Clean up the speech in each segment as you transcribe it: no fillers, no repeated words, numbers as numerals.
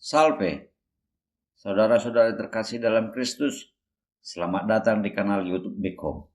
Salve, saudara-saudara terkasih dalam Kristus. Selamat datang di kanal YouTube Bekom.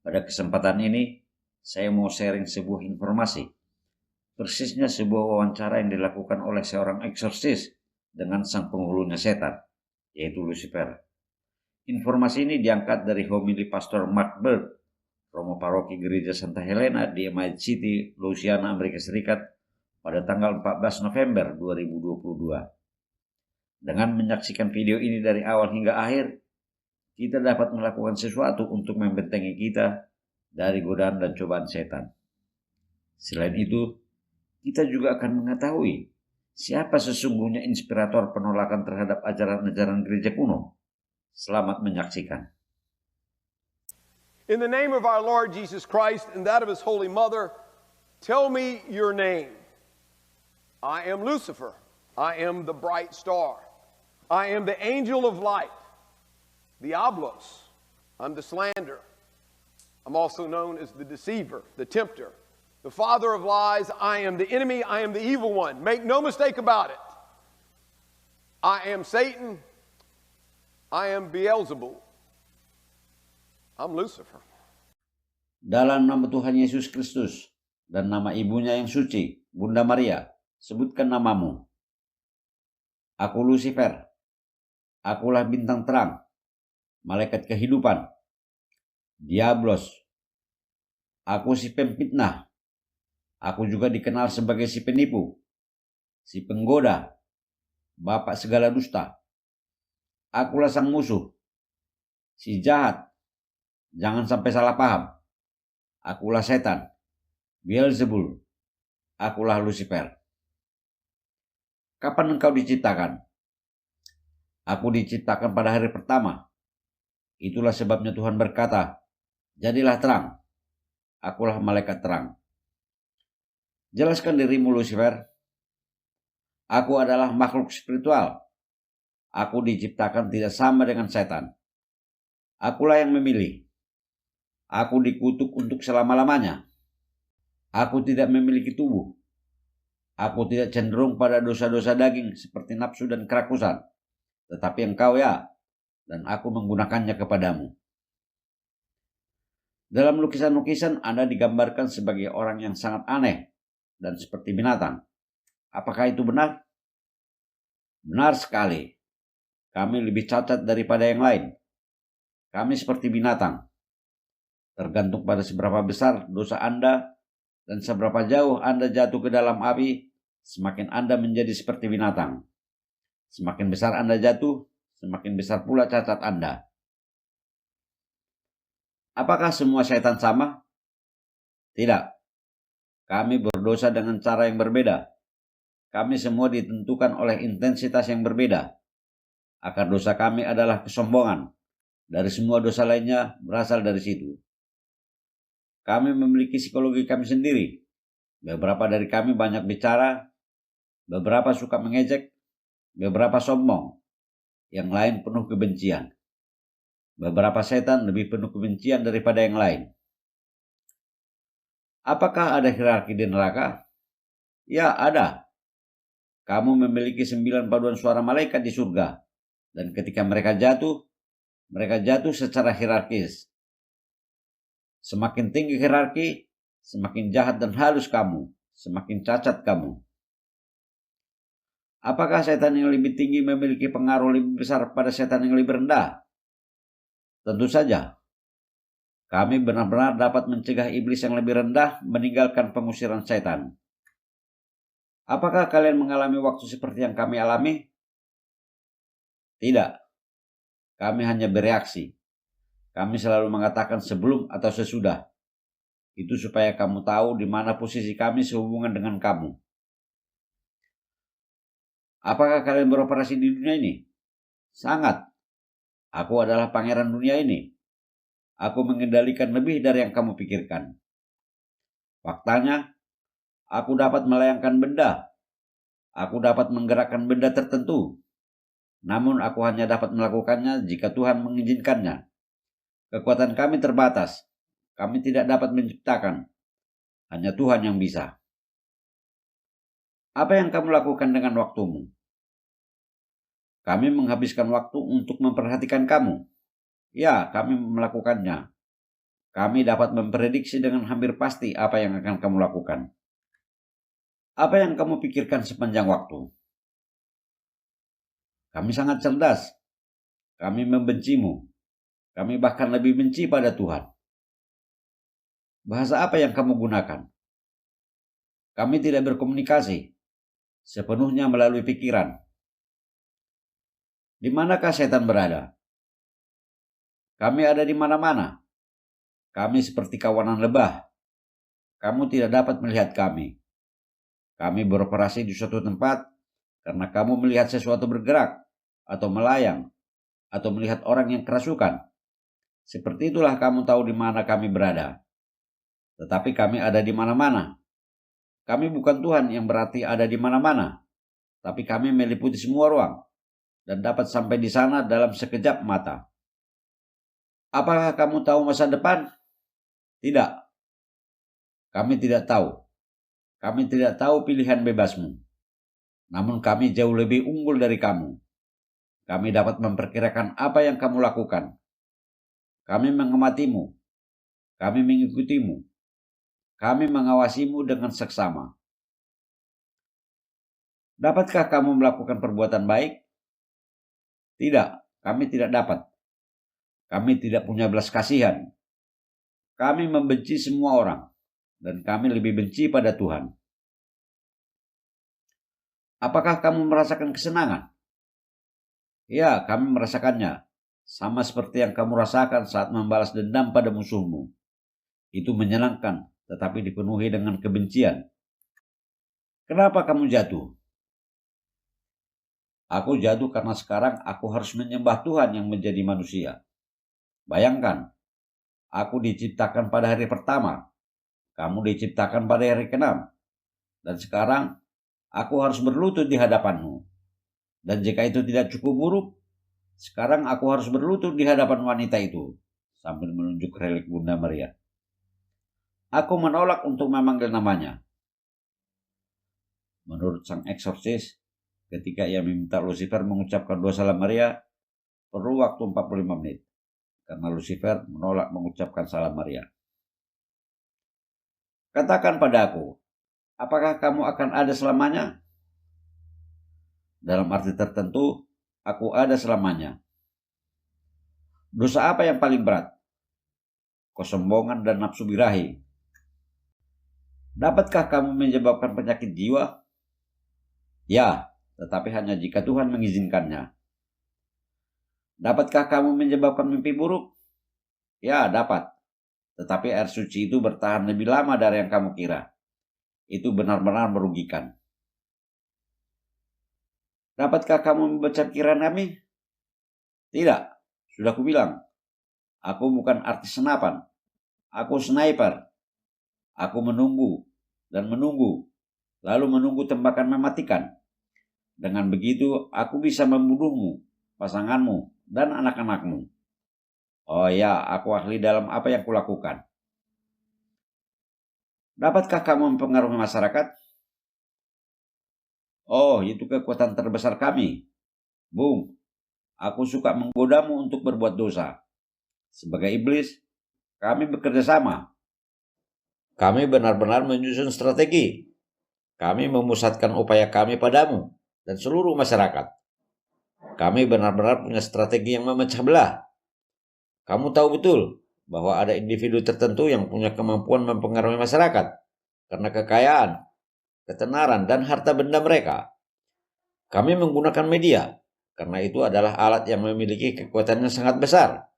Pada kesempatan ini, saya mau sharing sebuah informasi. Persisnya sebuah wawancara yang dilakukan oleh seorang eksorsis dengan sang penghulunya setan, yaitu Lucifer. Informasi ini diangkat dari homili Pastor Mark Bird, Romo Paroki Gereja Santa Helena di Emilie City, Louisiana, Amerika Serikat pada tanggal 14 November 2022. Dengan menyaksikan video ini dari awal hingga akhir, kita dapat melakukan sesuatu untuk membentengi kita dari godaan dan cobaan setan. Selain itu, kita juga akan mengetahui siapa sesungguhnya inspirator penolakan terhadap ajaran-ajaran gereja kuno. Selamat menyaksikan. In the name of our Lord Jesus Christ and that of his Holy Mother, tell me your name. I am Lucifer. I am the bright star. I am the angel of light, Diablos. I'm the slanderer. I'm also known as the deceiver, the tempter, the father of lies. I am the enemy. I am the evil one. Make no mistake about it. I am Satan. I am Beelzebul. I'm Lucifer. Dalam nama Tuhan Yesus Kristus dan nama ibunya yang suci, Bunda Maria, sebutkan namamu. Aku Lucifer. Akulah bintang terang, malaikat kehidupan, Diablos. Aku si pemfitnah. Aku juga dikenal sebagai si penipu, si penggoda, bapak segala dusta. Akulah sang musuh, si jahat. Jangan sampai salah paham. Akulah setan, Beelzebul. Akulah Lucifer. Kapan engkau diciptakan? Aku diciptakan pada hari pertama. Itulah sebabnya Tuhan berkata, jadilah terang. Akulah malaikat terang. Jelaskan dirimu, Lucifer. Aku adalah makhluk spiritual. Aku diciptakan tidak sama dengan setan. Akulah yang memilih. Aku dikutuk untuk selama-lamanya. Aku tidak memiliki tubuh. Aku tidak cenderung pada dosa-dosa daging seperti nafsu dan kerakusan. Tetapi engkau ya, dan aku menggunakannya kepadamu. Dalam lukisan-lukisan Anda digambarkan sebagai orang yang sangat aneh dan seperti binatang. Apakah itu benar? Benar sekali. Kami lebih cacat daripada yang lain. Kami seperti binatang. Tergantung pada seberapa besar dosa Anda dan seberapa jauh Anda jatuh ke dalam api, semakin Anda menjadi seperti binatang. Semakin besar Anda jatuh, semakin besar pula cacat Anda. Apakah semua setan sama? Tidak. Kami berdosa dengan cara yang berbeda. Kami semua ditentukan oleh intensitas yang berbeda. Akar dosa kami adalah kesombongan. Dari semua dosa lainnya berasal dari situ. Kami memiliki psikologi kami sendiri. Beberapa dari kami banyak bicara, beberapa suka mengejek, beberapa sombong, yang lain penuh kebencian. Beberapa setan lebih penuh kebencian daripada yang lain. Apakah ada hierarki di neraka? Ya, ada. Kamu memiliki 9 paduan suara malaikat di surga. Dan ketika mereka jatuh secara hierarkis. Semakin tinggi hierarki, semakin jahat dan halus kamu, semakin cacat kamu. Apakah setan yang lebih tinggi memiliki pengaruh lebih besar pada setan yang lebih rendah? Tentu saja. Kami benar-benar dapat mencegah iblis yang lebih rendah meninggalkan pengusiran setan. Apakah kalian mengalami waktu seperti yang kami alami? Tidak. Kami hanya bereaksi. Kami selalu mengatakan sebelum atau sesudah. Itu supaya kamu tahu di mana posisi kami sehubungan dengan kamu. Apakah kalian beroperasi di dunia ini? Sangat. Aku adalah pangeran dunia ini. Aku mengendalikan lebih dari yang kamu pikirkan. Faktanya, aku dapat melayangkan benda. Aku dapat menggerakkan benda tertentu. Namun aku hanya dapat melakukannya jika Tuhan mengizinkannya. Kekuatan kami terbatas. Kami tidak dapat menciptakan. Hanya Tuhan yang bisa. Apa yang kamu lakukan dengan waktumu? Kami menghabiskan waktu untuk memperhatikan kamu. Ya, kami melakukannya. Kami dapat memprediksi dengan hampir pasti apa yang akan kamu lakukan. Apa yang kamu pikirkan sepanjang waktu? Kami sangat cerdas. Kami membencimu. Kami bahkan lebih benci pada Tuhan. Bahasa apa yang kamu gunakan? Kami tidak berkomunikasi sepenuhnya melalui pikiran. Di manakah setan berada? Kami ada di mana-mana. Kami seperti kawanan lebah. Kamu tidak dapat melihat kami. Kami beroperasi di suatu tempat karena kamu melihat sesuatu bergerak atau melayang atau melihat orang yang kerasukan. Seperti itulah kamu tahu di mana kami berada. Tetapi kami ada di mana-mana. Kami bukan Tuhan yang berarti ada di mana-mana, tapi kami meliputi semua ruang dan dapat sampai di sana dalam sekejap mata. Apakah kamu tahu masa depan? Tidak. Kami tidak tahu. Kami tidak tahu pilihan bebasmu. Namun kami jauh lebih unggul dari kamu. Kami dapat memperkirakan apa yang kamu lakukan. Kami mengamatimu. Kami mengikutimu. Kami mengawasimu dengan seksama. Dapatkah kamu melakukan perbuatan baik? Tidak, kami tidak dapat. Kami tidak punya belas kasihan. Kami membenci semua orang, dan kami lebih benci pada Tuhan. Apakah kamu merasakan kesenangan? Ya, kami merasakannya. Sama seperti yang kamu rasakan saat membalas dendam pada musuhmu. Itu menyenangkan, tetapi dipenuhi dengan kebencian. Kenapa kamu jatuh? Aku jatuh karena sekarang aku harus menyembah Tuhan yang menjadi manusia. Bayangkan, aku diciptakan pada hari pertama, kamu diciptakan pada hari ke-6, dan sekarang aku harus berlutut di hadapanmu. Dan jika itu tidak cukup buruk, sekarang aku harus berlutut di hadapan wanita itu, sambil menunjuk relik Bunda Maria. Aku menolak untuk memanggil namanya. Menurut sang eksorsis, ketika ia meminta Lucifer mengucapkan doa Salam Maria, perlu waktu 45 menit, karena Lucifer menolak mengucapkan Salam Maria. Katakan padaku, apakah kamu akan ada selamanya? Dalam arti tertentu, aku ada selamanya. Dosa apa yang paling berat? Kesombongan dan nafsu birahi. Dapatkah kamu menyebabkan penyakit jiwa? Ya, tetapi hanya jika Tuhan mengizinkannya. Dapatkah kamu menyebabkan mimpi buruk? Ya, dapat. Tetapi air suci itu bertahan lebih lama dari yang kamu kira. Itu benar-benar merugikan. Dapatkah kamu membaca pikiran kami? Tidak, sudah kubilang. Aku bukan artis senapan. Aku sniper. Aku menunggu dan menunggu, lalu menunggu tembakan mematikan. Dengan begitu, aku bisa membunuhmu, pasanganmu, dan anak-anakmu. Oh ya, aku ahli dalam apa yang kulakukan. Dapatkah kamu mempengaruhi masyarakat? Oh, itu kekuatan terbesar kami. Bung, aku suka menggodamu untuk berbuat dosa. Sebagai iblis, kami bekerja sama. Kami benar-benar menyusun strategi. Kami memusatkan upaya kami padamu dan seluruh masyarakat. Kami benar-benar punya strategi yang memecah belah. Kamu tahu betul bahwa ada individu tertentu yang punya kemampuan mempengaruhi masyarakat karena kekayaan, ketenaran, dan harta benda mereka. Kami menggunakan media karena itu adalah alat yang memiliki kekuatan yang sangat besar.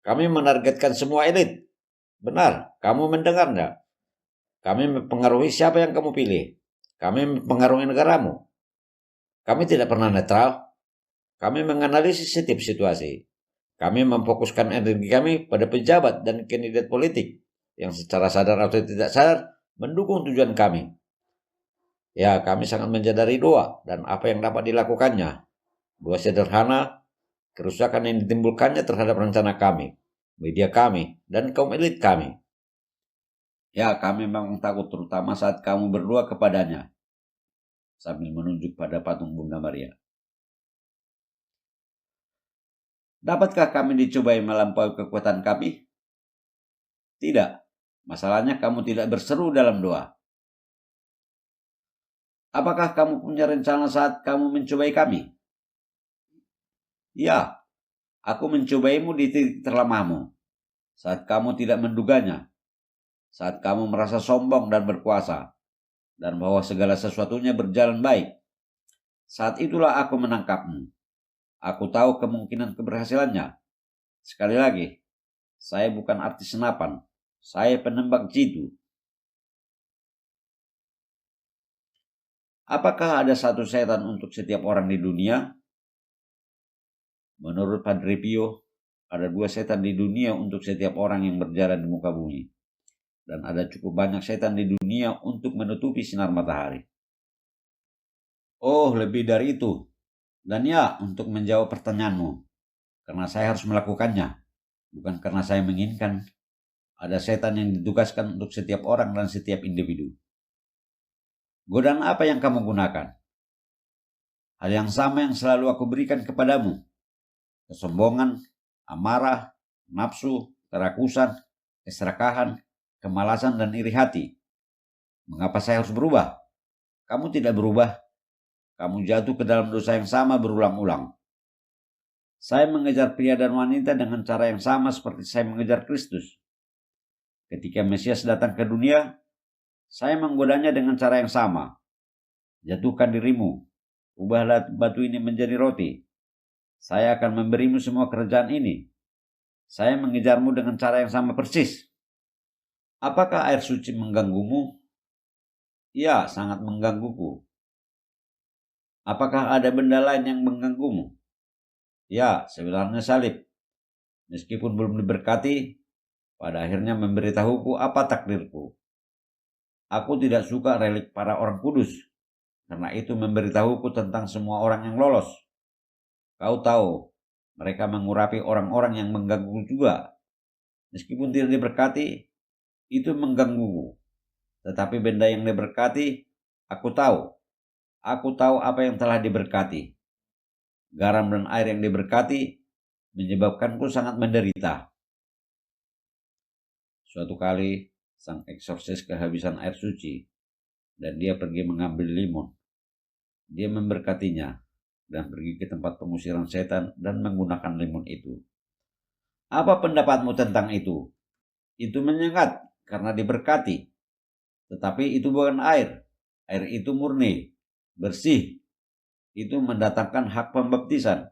Kami menargetkan semua elit. Benar, kamu mendengarnya. Kami mempengaruhi siapa yang kamu pilih. Kami mempengaruhi negaramu. Kami tidak pernah netral. Kami menganalisis setiap situasi. Kami memfokuskan energi kami pada pejabat dan kandidat politik yang secara sadar atau tidak sadar mendukung tujuan kami. Ya, kami sangat menyadari doa dan apa yang dapat dilakukannya. Doa sederhana, kerusakan yang ditimbulkannya terhadap rencana kami, media kami, dan kaum elit kami. Ya, kami memang takut terutama saat kamu berdoa kepadanya, sambil menunjuk pada patung Bunda Maria. Dapatkah kami dicobai melampaui kekuatan kami? Tidak. Masalahnya kamu tidak berseru dalam doa. Apakah kamu punya rencana saat kamu mencobai kami? Ya, aku mencobaimu di titik terlemahmu, saat kamu tidak menduganya, saat kamu merasa sombong dan berkuasa, dan bahwa segala sesuatunya berjalan baik. Saat itulah aku menangkapmu. Aku tahu kemungkinan keberhasilannya. Sekali lagi, saya bukan artis senapan, saya penembak jitu. Apakah ada satu setan untuk setiap orang di dunia? Menurut Padre Pio, ada 2 setan di dunia untuk setiap orang yang berjalan di muka bumi. Dan ada cukup banyak setan di dunia untuk menutupi sinar matahari. Oh, lebih dari itu. Dan ya, untuk menjawab pertanyaanmu, karena saya harus melakukannya, bukan karena saya menginginkan. Ada setan yang ditugaskan untuk setiap orang dan setiap individu. Godaan apa yang kamu gunakan? Hal yang sama yang selalu aku berikan kepadamu. Kesombongan, amarah, nafsu, kerakusan, keserakahan, kemalasan, dan iri hati. Mengapa saya harus berubah? Kamu tidak berubah. Kamu jatuh ke dalam dosa yang sama berulang-ulang. Saya mengejar pria dan wanita dengan cara yang sama seperti saya mengejar Kristus. Ketika Mesias datang ke dunia, saya menggodanya dengan cara yang sama. Jatuhkan dirimu, ubahlah batu ini menjadi roti. Saya akan memberimu semua kerajaan ini. Saya mengejarmu dengan cara yang sama persis. Apakah air suci mengganggumu? Ya, sangat menggangguku. Apakah ada benda lain yang mengganggumu? Ya, sebenarnya salib. Meskipun belum diberkati, pada akhirnya memberitahuku apa takdirku. Aku tidak suka relik para orang kudus, karena itu memberitahuku tentang semua orang yang lolos. Kau tahu, mereka mengurapi orang-orang yang mengganggu juga. Meskipun tidak diberkati, itu menggangguku. Tetapi benda yang diberkati, aku tahu. Aku tahu apa yang telah diberkati. Garam dan air yang diberkati menyebabkanku sangat menderita. Suatu kali, sang eksorsis kehabisan air suci, dan dia pergi mengambil limun. Dia memberkatinya, dan pergi ke tempat pengusiran setan dan menggunakan limun itu. Apa pendapatmu tentang itu? Itu menyengat karena diberkati. Tetapi itu bukan air. Air itu murni, bersih. Itu mendatangkan hak pembaptisan.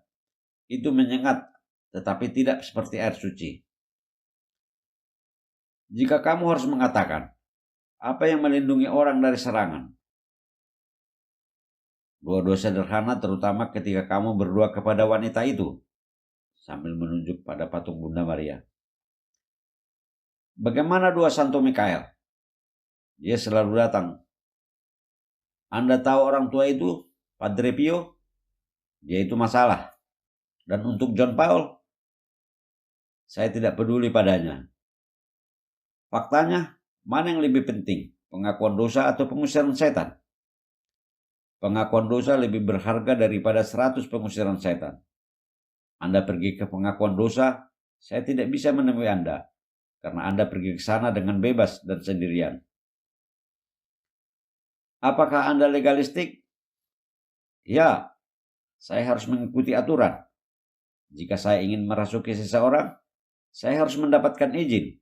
Itu menyengat, tetapi tidak seperti air suci. Jika kamu harus mengatakan, apa yang melindungi orang dari serangan? 2 dosa sederhana, terutama ketika kamu berdoa kepada wanita itu, sambil menunjuk pada patung Bunda Maria. Bagaimana doa Santo Mikael? Dia selalu datang. Anda tahu orang tua itu, Padre Pio? Dia itu masalah. Dan untuk John Paul, saya tidak peduli padanya. Faktanya, mana yang lebih penting? Pengakuan dosa atau pengusiran setan? Pengakuan dosa lebih berharga daripada 100 pengusiran setan. Anda pergi ke pengakuan dosa, saya tidak bisa menemui Anda, karena Anda pergi ke sana dengan bebas dan sendirian. Apakah Anda legalistik? Ya, saya harus mengikuti aturan. Jika saya ingin merasuki seseorang, saya harus mendapatkan izin.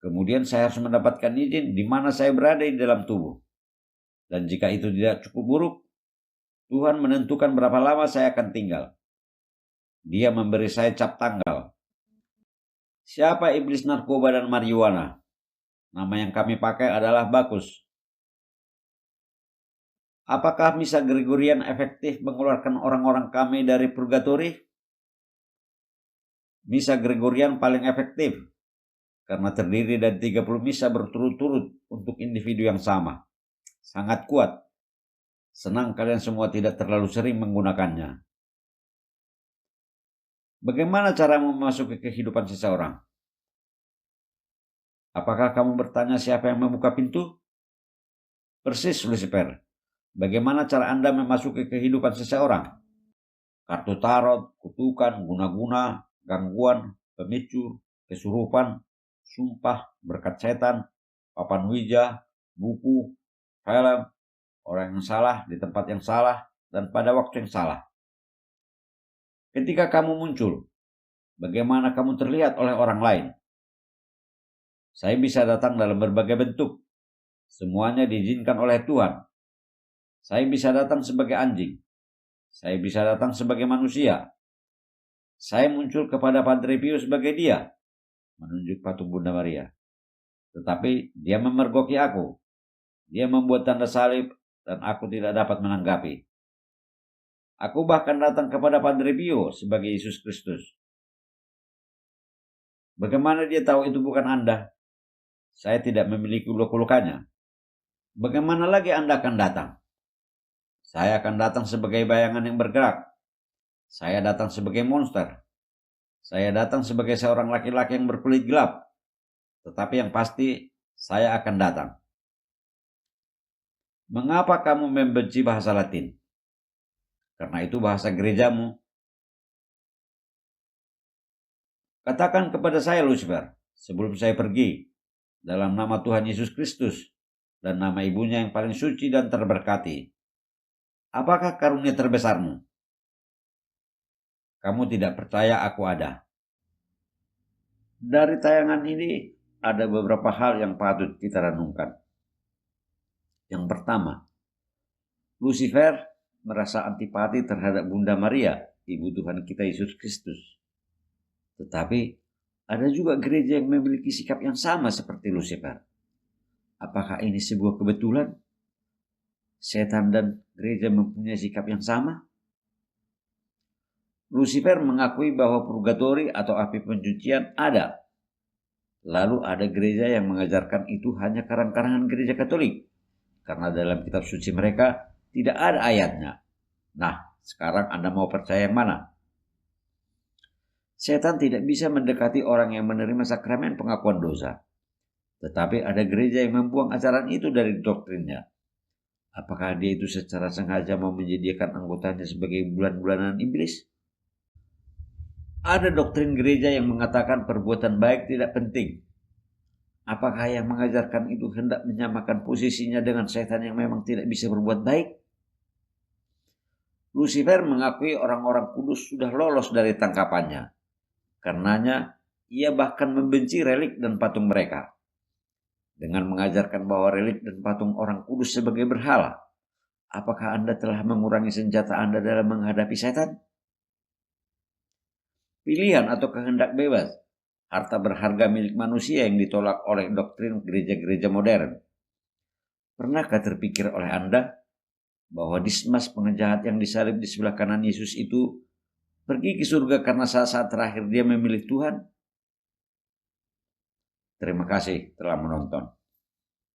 Kemudian saya harus mendapatkan izin di mana saya berada di dalam tubuh. Dan jika itu tidak cukup buruk, Tuhan menentukan berapa lama saya akan tinggal. Dia memberi saya cap tanggal. Siapa iblis narkoba dan marijuana? Nama yang kami pakai adalah Bacchus. Apakah misa Gregorian efektif mengeluarkan orang-orang kami dari purgatori? Misa Gregorian paling efektif karena terdiri dari 30 misa berturut-turut untuk individu yang sama. Sangat kuat. Senang kalian semua tidak terlalu sering menggunakannya. Bagaimana cara memasuki kehidupan seseorang? Apakah kamu bertanya siapa yang membuka pintu? Persis, Lucifer. Bagaimana cara Anda memasuki kehidupan seseorang? kartu tarot, kutukan, guna-guna, gangguan, pemicu, kesurupan, sumpah, berkat setan, papan ouija, buku, film, orang yang salah di tempat yang salah, dan pada waktu yang salah. Ketika kamu muncul, bagaimana kamu terlihat oleh orang lain? Saya bisa datang dalam berbagai bentuk. Semuanya diizinkan oleh Tuhan. Saya bisa datang sebagai anjing. Saya bisa datang sebagai manusia. Saya muncul kepada Padre Pio sebagai dia, menunjuk patung Bunda Maria. Tetapi dia memergoki aku. Dia membuat tanda salib dan aku tidak dapat menanggapi. Aku bahkan datang kepada Padre Pio sebagai Yesus Kristus. Bagaimana dia tahu itu bukan Anda? Saya tidak memiliki luka-lukanya. Bagaimana lagi Anda akan datang? Saya akan datang sebagai bayangan yang bergerak. Saya datang sebagai monster. Saya datang sebagai seorang laki-laki yang berkulit gelap. Tetapi yang pasti, saya akan datang. Mengapa kamu membenci bahasa Latin? Karena itu bahasa gerejamu. Katakan kepada saya, Lucifer, sebelum saya pergi, dalam nama Tuhan Yesus Kristus dan nama ibunya yang paling suci dan terberkati. Apakah karunia terbesarmu? Kamu tidak percaya aku ada. Dari tayangan ini ada beberapa hal yang patut kita renungkan. Yang pertama, Lucifer merasa antipati terhadap Bunda Maria, Ibu Tuhan kita Yesus Kristus. Tetapi ada juga gereja yang memiliki sikap yang sama seperti Lucifer. Apakah ini sebuah kebetulan? Setan dan gereja mempunyai sikap yang sama? Lucifer mengakui bahwa purgatori atau api pencucian ada. Lalu ada gereja yang mengajarkan itu hanya karang-karangan gereja Katolik. Karena dalam kitab suci mereka tidak ada ayatnya. Nah, sekarang Anda mau percaya yang mana? Setan tidak bisa mendekati orang yang menerima sakramen pengakuan dosa. Tetapi ada gereja yang membuang ajaran itu dari doktrinnya. Apakah dia itu secara sengaja mau menyediakan anggotanya sebagai bulan-bulanan iblis? Ada doktrin gereja yang mengatakan perbuatan baik tidak penting. Apakah yang mengajarkan itu hendak menyamakan posisinya dengan setan yang memang tidak bisa berbuat baik? Lucifer mengakui orang-orang kudus sudah lolos dari tangkapannya. Karenanya, ia bahkan membenci relik dan patung mereka. Dengan mengajarkan bahwa relik dan patung orang kudus sebagai berhala, apakah Anda telah mengurangi senjata Anda dalam menghadapi setan? Pilihan atau kehendak bebas, harta berharga milik manusia yang ditolak oleh doktrin gereja-gereja modern. Pernahkah terpikir oleh Anda bahwa Dismas pengejahat yang disalib di sebelah kanan Yesus itu pergi ke surga karena saat-saat terakhir dia memilih Tuhan? Terima kasih telah menonton.